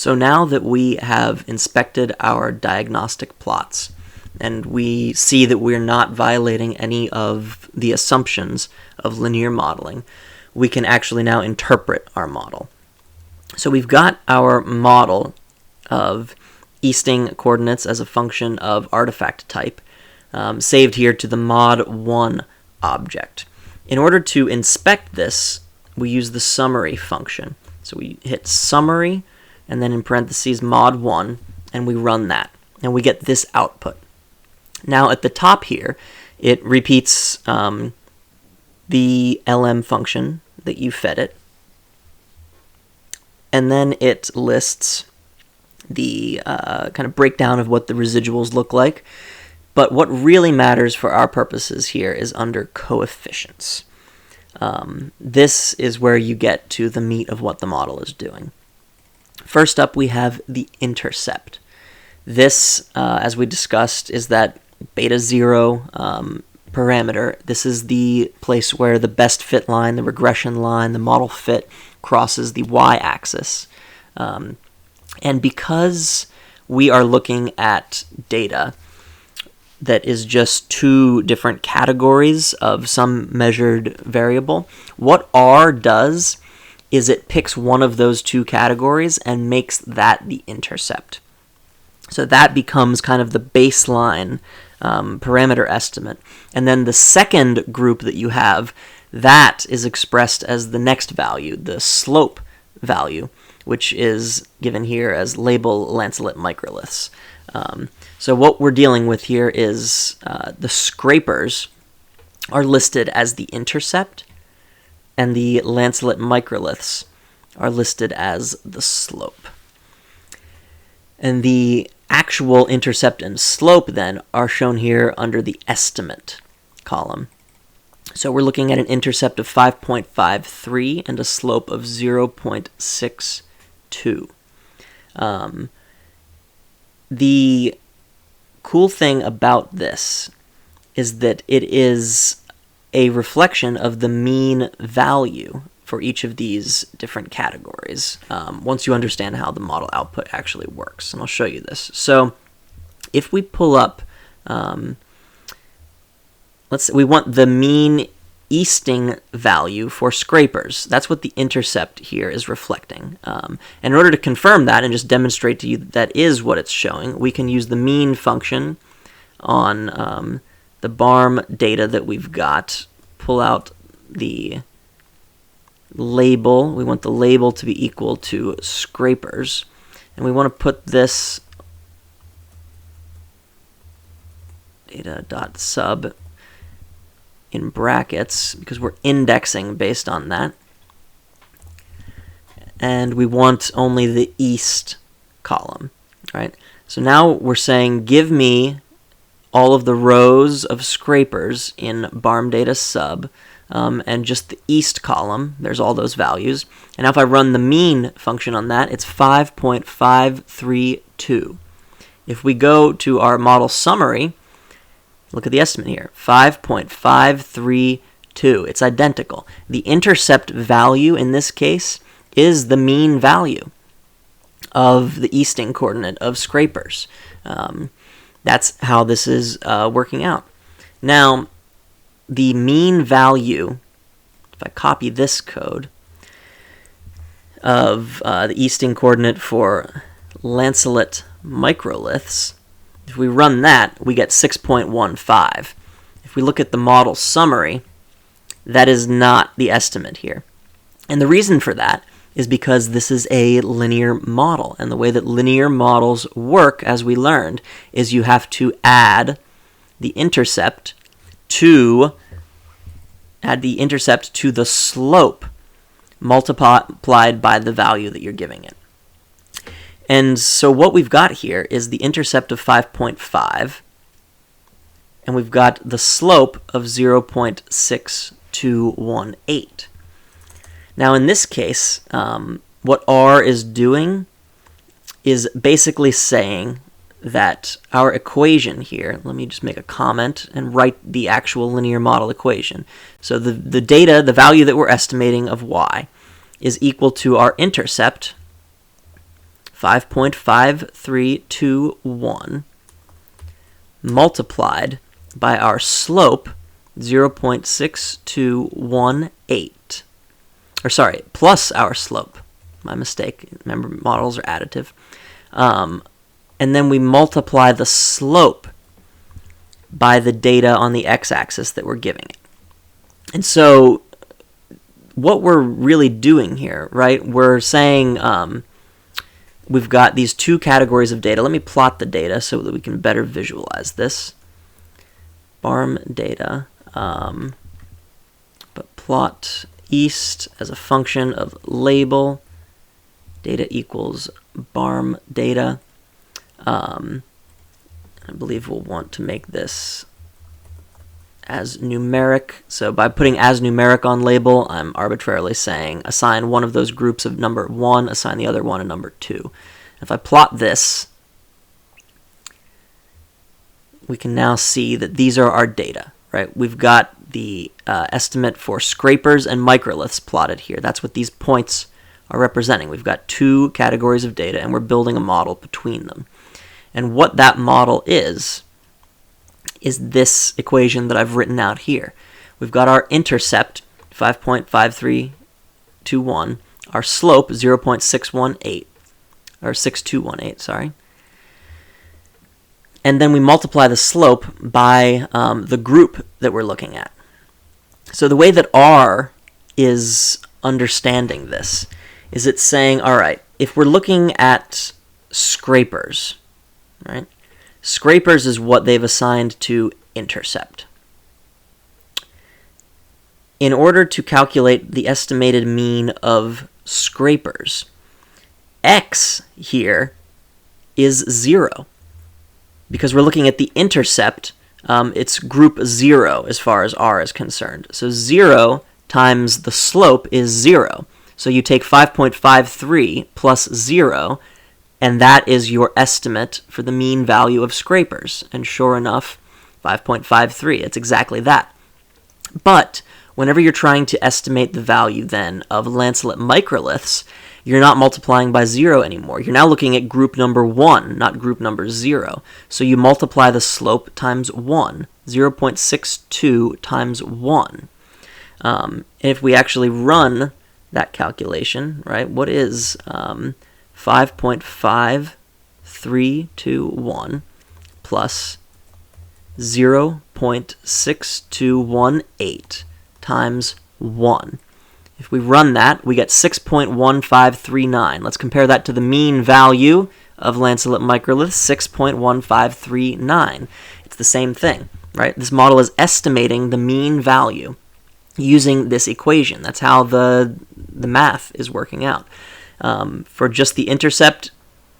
So now that we have inspected our diagnostic plots, and we see that we're not violating any of the assumptions of linear modeling, we can actually now interpret our model. So we've got our model of easting coordinates as a function of artifact type saved here to the mod1 object. In order to inspect this, we use the summary function. So we hit summary, and then in parentheses mod1, and we run that, and we get this output. Now at the top here, it repeats the lm function that you fed it, and then it lists the kind of breakdown of what the residuals look like. But what really matters for our purposes here is under coefficients. This is where you get to the meat of what the model is doing. First up, we have the intercept. This, as we discussed, is that beta 0 parameter. This is the place where the best fit line, the regression line, the model fit crosses the y-axis. And because we are looking at data that is just two different categories of some measured variable, what R does is it picks one of those two categories and makes that the intercept. So that becomes kind of the baseline parameter estimate. And then the second group that you have, that is expressed as the next value, the slope value, which is given here as label lancelet microliths. So what we're dealing with here is the scrapers are listed as the intercept, and the lancelet microliths are listed as the slope. And the actual intercept and slope then are shown here under the estimate column. So we're looking at an intercept of 5.53 and a slope of 0.62. The cool thing about this is that it is a reflection of the mean value for each of these different categories once you understand how the model output actually works. And I'll show you this. So if we pull up, we want the mean easting value for scrapers. That's what the intercept here is reflecting. And in order to confirm that and just demonstrate to you that that is what it's showing, we can use the mean function on the BARM data that we've got, pull out the label. We want the label to be equal to scrapers. And we want to put this data.sub in brackets because we're indexing based on that. And we want only the east column, right? So now we're saying give me all of the rows of scrapers in BARM data sub and just the east column. There's all those values. And now if I run the mean function on that, it's 5.532. If we go to our model summary, look at the estimate here, 5.532. It's identical. The intercept value in this case is the mean value of the easting coordinate of scrapers. That's how this is working out. Now, the mean value, if I copy this code, of the easting coordinate for lancelet microliths, if we run that, we get 6.15. If we look at the model summary, that is not the estimate here. And the reason for that is because this is a linear model. And the way that linear models work, as we learned, is you have to add the intercept to the slope multiplied by the value that you're giving it. And so what we've got here is the intercept of 5.5, and we've got the slope of 0.6218. Now in this case, what R is doing is basically saying that our equation here, let me just make a comment and write the actual linear model equation. So the data, the value that we're estimating of y, is equal to our intercept, 5.5321 multiplied by our slope, 0.6218. Or sorry, plus our slope. My mistake. Remember, models are additive. And then we multiply the slope by the data on the x-axis that we're giving it. And so what we're really doing here, right, we're saying we've got these two categories of data. Let me plot the data so that we can better visualize this. BARM data, but plot east as a function of label, data equals BARM data. I believe we'll want to make this as numeric. So by putting as numeric on label, I'm arbitrarily saying assign one of those groups of number 1, assign the other one a number 2. If I plot this, we can now see that these are our data, right? We've got the estimate for scrapers and microliths plotted here. That's what these points are representing. We've got two categories of data, and we're building a model between them. And what that model is this equation that I've written out here. We've got our intercept, 5.5321, our slope, 0.618, or 6218, sorry. And then we multiply the slope by the group that we're looking at. So the way that R is understanding this is it's saying, all right, if we're looking at scrapers, right? Scrapers is what they've assigned to intercept. In order to calculate the estimated mean of scrapers, X here is 0. Because we're looking at the intercept, it's group 0 as far as R is concerned. So 0 times the slope is 0. So you take 5.53 plus 0, and that is your estimate for the mean value of scrapers. And sure enough, 5.53, it's exactly that. But whenever you're trying to estimate the value then of lancelet microliths, you're not multiplying by 0 anymore. You're now looking at group number 1, not group number 0. So you multiply the slope times 1, 0.62 times 1. And if we actually run that calculation, right, what is 5.5321 plus 0.6218 times 1? If we run that, we get 6.1539. Let's compare that to the mean value of lancelet microliths, 6.1539. It's the same thing, right? This model is estimating the mean value using this equation. That's how the math is working out. For just the intercept,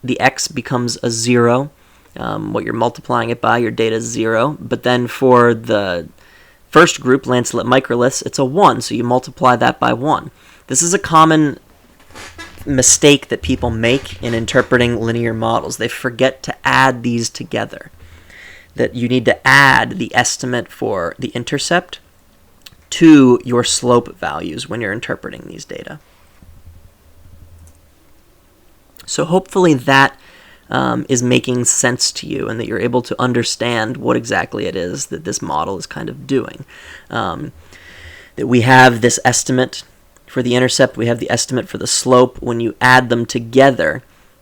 the x becomes a 0. What you're multiplying it by, your data is 0. But then for the first group, lancelet microliths, it's a 1, so you multiply that by 1. This is a common mistake that people make in interpreting linear models. They forget to add these together. That you need to add the estimate for the intercept to your slope values when you're interpreting these data. So hopefully that is making sense to you, and that you're able to understand what exactly it is that this model is kind of doing. That we have this estimate for the intercept, we have the estimate for the slope. When you add them together,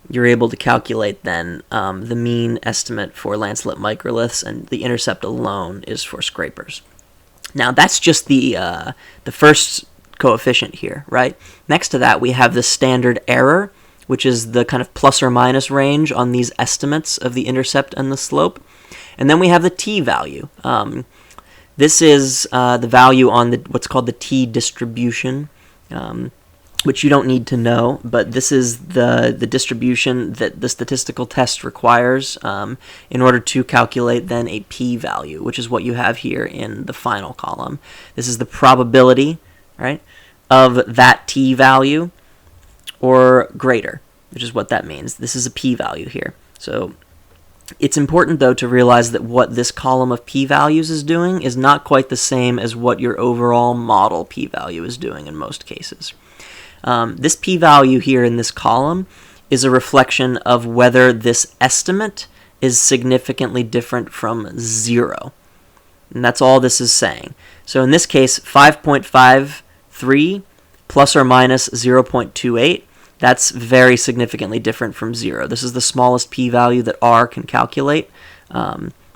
you're able to calculate then the mean estimate for lancelet microliths, and the intercept alone is for scrapers. Now that's just the first coefficient here, right? Next to that we have the standard error, which is the kind of plus or minus range on these estimates of the intercept and the slope. And then we have the t-value. This is the value on what's called the t-distribution, which you don't need to know, but this is the distribution that the statistical test requires in order to calculate then a p-value, which is what you have here in the final column. This is the probability, right, of that t-value or greater, which is what that means. This is a p-value here. So it's important, though, to realize that what this column of p-values is doing is not quite the same as what your overall model p-value is doing in most cases. This p-value here in this column is a reflection of whether this estimate is significantly different from 0. And that's all this is saying. So in this case, 5.53 plus or minus 0.28, that's very significantly different from 0. This is the smallest p-value that R can calculate,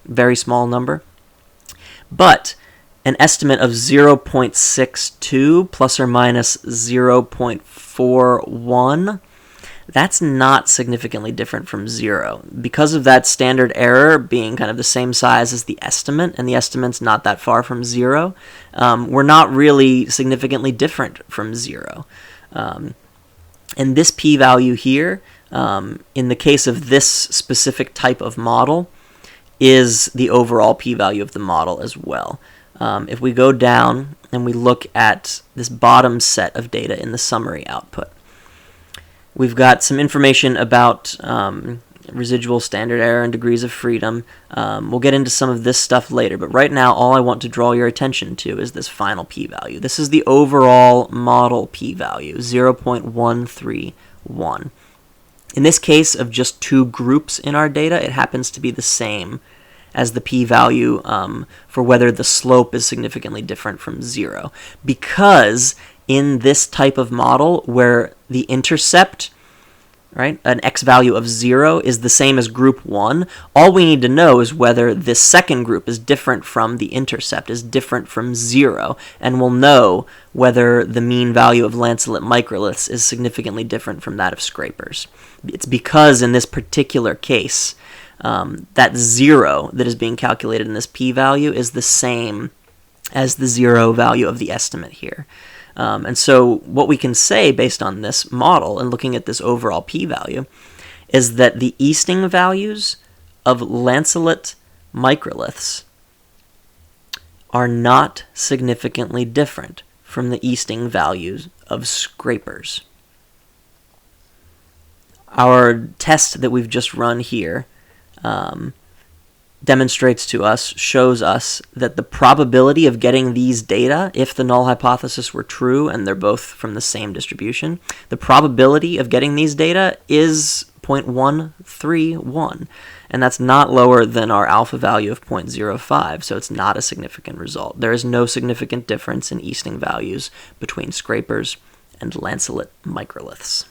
very small number. But an estimate of 0.62 plus or minus 0.41, that's not significantly different from 0. Because of that standard error being kind of the same size as the estimate, and the estimate's not that far from 0, we're not really significantly different from 0. And this p-value here, in the case of this specific type of model, is the overall p-value of the model as well. If we go down and we look at this bottom set of data in the summary output, we've got some information about residual standard error and degrees of freedom. We'll get into some of this stuff later, but right now all I want to draw your attention to is this final p-value. This is the overall model p-value, 0.131. In this case of just 2 groups in our data, it happens to be the same as the p-value for whether the slope is significantly different from 0. Because in this type of model where the intercept, right, an x value of 0 is the same as group 1, all we need to know is whether this second group is different from the intercept, is different from 0, and we'll know whether the mean value of lanceolate microliths is significantly different from that of scrapers. It's because in this particular case, that 0 that is being calculated in this p-value is the same as the 0 value of the estimate here. And so what we can say based on this model and looking at this overall p-value is that the Easting values of lanceolate microliths are not significantly different from the Easting values of scrapers. Our test that we've just run here demonstrates to us, shows us that the probability of getting these data, if the null hypothesis were true and they're both from the same distribution, the probability of getting these data is 0.131, and that's not lower than our alpha value of 0.05, so it's not a significant result. There is no significant difference in Easting values between scrapers and lanceolate microliths.